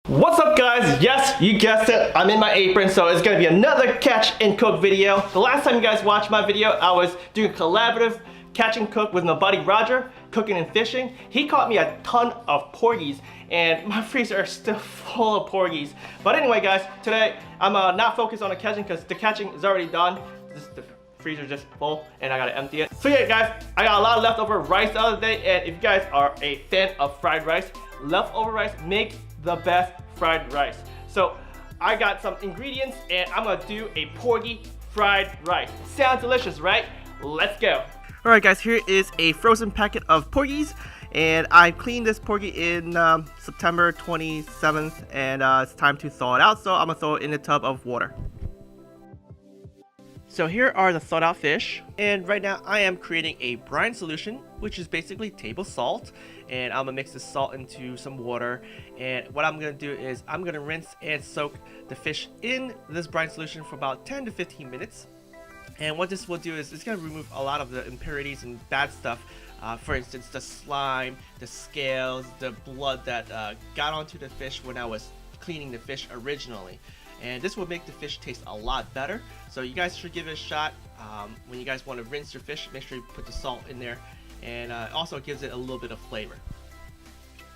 What's up guys? Yes, you guessed it, I'm in my apron, so it's gonna be another catch and cook video. The last time you guys watched my video, I was doing collaborative catch and cook with my buddy raWr, cooking and fishing. He caught me a ton of porgies, and my freezer is still full of porgies. But anyway guys, today I'm not focused on the catching because the catching is already done. The freezer's just full and I gotta empty it. So yeah guys, I got a lot of leftover rice the other day, and if you guys are a fan of fried rice, leftover rice makes the best fried rice. So I got some ingredients and I'm gonna do a porgy fried rice. Sounds delicious, right? Let's go. Alright guys, here is a frozen packet of porgies, and I cleaned this porgy in September 27th, and it's time to thaw it out, so I'm gonna throw it in a tub of water. So here are the thawed out fish, and right now I am creating a brine solution, which is basically table salt, and I'm gonna mix the salt into some water. And what I'm gonna do is I'm gonna rinse and soak the fish in this brine solution for about 10 to 15 minutes. And what this will do is it's gonna remove a lot of the impurities and bad stuff. For instance, the slime, the scales, the blood that got onto the fish when I was cleaning the fish originally. And this will make the fish taste a lot better, so you guys should give it a shot. When you guys want to rinse your fish, make sure you put the salt in there, and also gives it a little bit of flavor.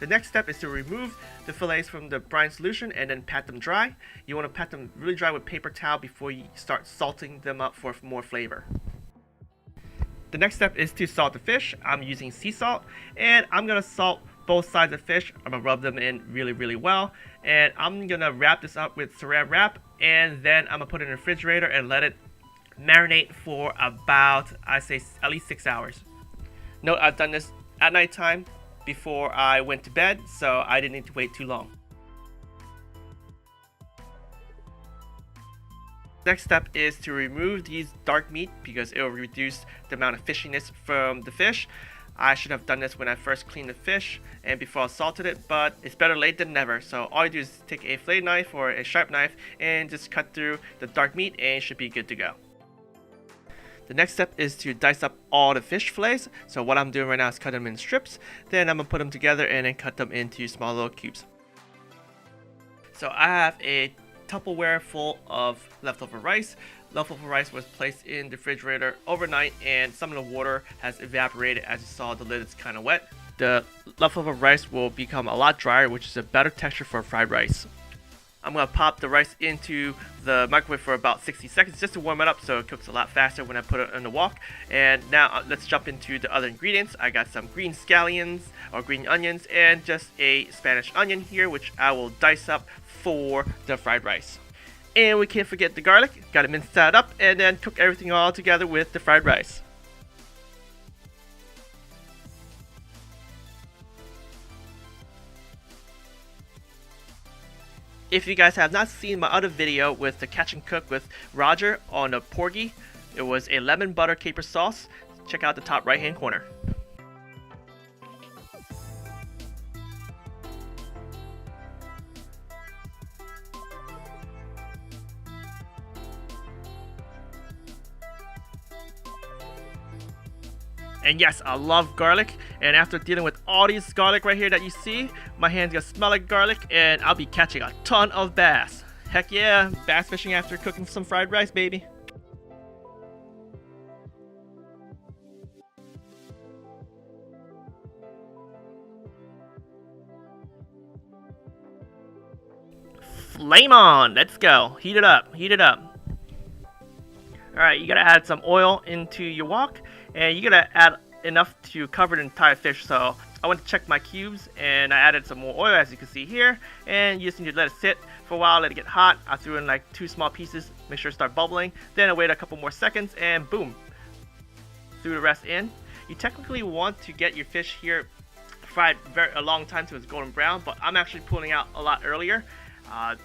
The next step is to remove the fillets from the brine solution and then pat them dry. You want to pat them really dry with paper towel before you start salting them up for more flavor. The next step is to salt the fish. I'm using sea salt, and I'm going to salt both sides of the fish. I'm gonna rub them in really well, and I'm gonna wrap this up with saran wrap, and then I'm gonna put it in the refrigerator and let it marinate for about, I say, at least 6 hours. Note, I've done this at nighttime before I went to bed, so I didn't need to wait too long. Next step is to remove these dark meat because it will reduce the amount of fishiness from the fish. I should have done this when I first cleaned the fish and before I salted it, but it's better late than never. So all you do is take a fillet knife or a sharp knife and just cut through the dark meat, and it should be good to go. The next step is to dice up all the fish fillets. So what I'm doing right now is cut them in strips. Then I'm going to put them together and then cut them into small little cubes. So I have a Tupperware full of leftover rice. Leftover rice was placed in the refrigerator overnight, and some of the water has evaporated. As you saw, the lid is kind of wet. The leftover rice will become a lot drier, which is a better texture for fried rice. I'm going to pop the rice into the microwave for about 60 seconds just to warm it up so it cooks a lot faster when I put it in the wok. And now let's jump into the other ingredients. I got some green scallions or green onions and just a Spanish onion here, which I will dice up for the fried rice. And we can't forget the garlic. Gotta mince that up and then cook everything all together with the fried rice. If you guys have not seen my other video with the catch and cook with raWr on the porgy, it was a lemon butter caper sauce. Check out the top right hand corner. And yes, I love garlic, and after dealing with all these garlic right here that you see, my hands gonna smell like garlic, and I'll be catching a ton of bass. Heck yeah, bass fishing after cooking some fried rice, baby. Flame on, let's go. Heat it up, heat it up. Alright, you gotta add some oil into your wok, and you gotta add enough to cover the entire fish. So I went to check my cubes and I added some more oil, as you can see here, and you just need to let it sit for a while, let it get hot. I threw in like 2 small pieces, make sure it start bubbling, then I waited a couple more seconds and boom, threw the rest in. You technically want to get your fish here fried a long time so it's golden brown, but I'm actually pulling out a lot earlier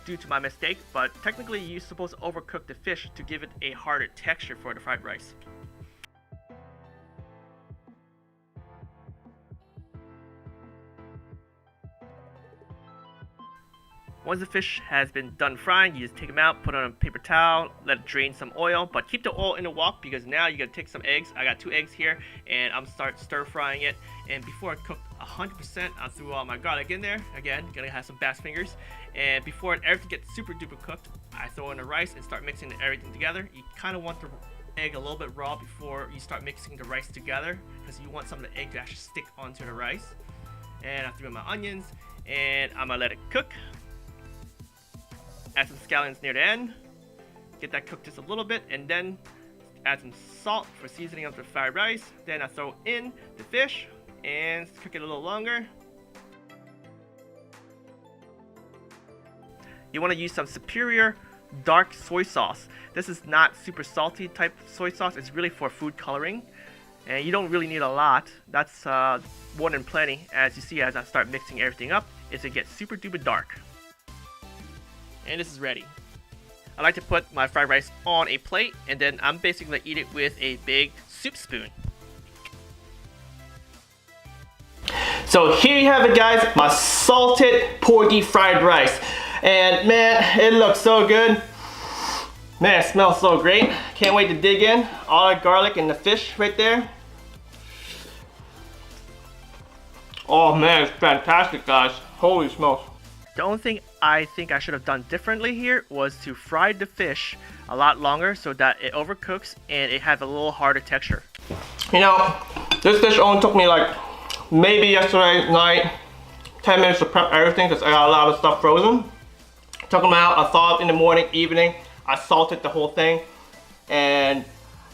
due to my mistake. But technically you're supposed to overcook the fish to give it a harder texture for the fried rice. Once the fish has been done frying, you just take them out, put on a paper towel, let it drain some oil, but keep the oil in the wok because now you gotta take some eggs. I got 2 eggs here, and I'm start stir frying it. And before it cooked 100%, I threw all my garlic in there. Again, gonna have some bass fingers. And before everything gets super duper cooked, I throw in the rice and start mixing everything together. You kind of want the egg a little bit raw before you start mixing the rice together because you want some of the egg to actually stick onto the rice. And I threw in my onions, and I'm gonna let it cook. Add some scallions near the end, get that cooked just a little bit, and then add some salt for seasoning of the fried rice. Then I throw in the fish and cook it a little longer. You want to use some Superior dark soy sauce. This is not super salty type soy sauce, it's really for food coloring. And you don't really need a lot. That's more than plenty. As you see, as I start mixing everything up, it gets super duper dark. And this is ready. I like to put my fried rice on a plate, and then I'm basically gonna eat it with a big soup spoon. So here you have it, guys, my salted porgy fried rice. And man, it looks so good. Man, it smells so great. Can't wait to dig in. All that garlic and the fish right there. Oh man, it's fantastic, guys. Holy smokes. The only thing I think I should have done differently here was to fry the fish a lot longer so that it overcooks and it has a little harder texture. You know, this dish only took me like maybe yesterday night 10 minutes to prep everything because I got a lot of stuff frozen. Took them out, I thawed in the morning, evening. I salted the whole thing, and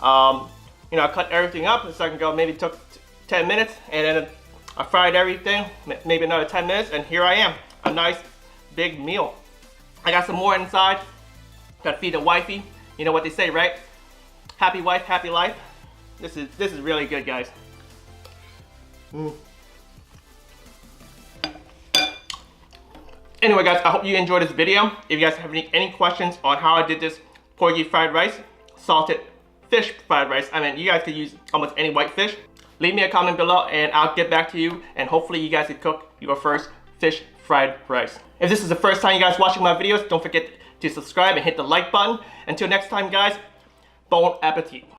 you know, I cut everything up a second ago. Maybe took 10 minutes, and then I fried everything, maybe another 10 minutes, and here I am, a nice big meal. I got some more inside. Gotta feed the wifey. You know what they say, right? Happy wife, happy life. This is really good, guys. Anyway, guys, I hope you enjoyed this video. If you guys have any questions on how I did this porgy fried rice, salted fish fried rice, I mean, you guys could use almost any white fish. Leave me a comment below and I'll get back to you, and hopefully you guys can cook your first fish fried rice. If this is the first time you guys watching my videos, don't forget to subscribe and hit the like button. Until next time, guys, bon appetit.